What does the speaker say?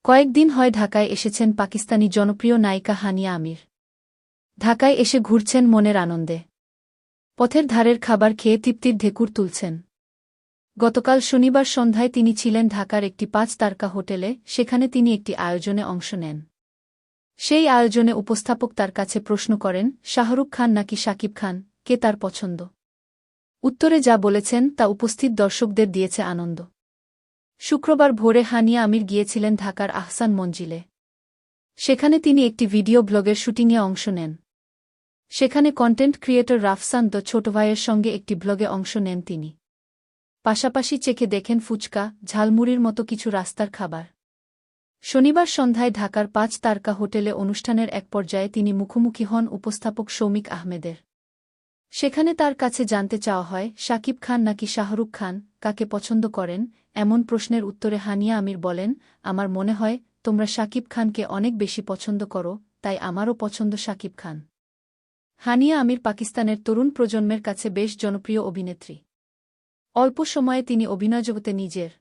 কয়েকদিন হয় ঢাকায় এসেছেন পাকিস্তানি জনপ্রিয় নায়িকা হানিয়া আমির। ঢাকায় এসে ঘুরছেন মনের আনন্দে। পথের ধারের খাবার খেয়ে তৃপ্তির ঢেকুর তুলছেন। গতকাল শনিবার সন্ধ্যায় তিনি ছিলেন ঢাকার একটি ৫ তারকা হোটেলে, সেখানে তিনি একটি আয়োজনে অংশ নেন। সেই আয়োজনে উপস্থাপক তার কাছে প্রশ্ন করেন, শাহরুখ খান নাকি শাকিব খান, কে তার পছন্দ? উত্তরে যা বলেছেন তা উপস্থিত দর্শকদের দিয়েছে আনন্দ। শুক্রবার ভোরে হানিয়া আমির গিয়েছিলেন ঢাকার আহসান মঞ্জিলে। সেখানে তিনি একটি ভিডিও ব্লগের শুটিংয়ে অংশ নেন। সেখানে কন্টেন্ট ক্রিয়েটর রাফসান দ্য ছোট ভাইয়ের সঙ্গে একটি ব্লগে অংশ নেন তিনি। পাশাপাশি চেখে দেখেন ফুচকা, ঝালমুড়ির মতো কিছু রাস্তার খাবার। শনিবার সন্ধ্যায় ঢাকার ৫ তারকা হোটেলে অনুষ্ঠানের এক পর্যায়ে তিনি মুখোমুখি হন উপস্থাপক শৌমিক আহমেদের। সেখানে তার কাছে জানতে চাওয়া হয়, শাকিব খান নাকি শাহরুখ খান, কাকে পছন্দ করেন? এমন প্রশ্নের উত্তরে হানিয়া আমির বলেন, আমার মনে হয় তোমরা শাকিব খানকে অনেক বেশি পছন্দ করো, তাই আমারও পছন্দ শাকিব খান। হানিয়া আমির পাকিস্তানের তরুণ প্রজন্মের কাছে বেশ জনপ্রিয় অভিনেত্রী। অল্প সময়ে তিনি অভিনয় জগতে নিজের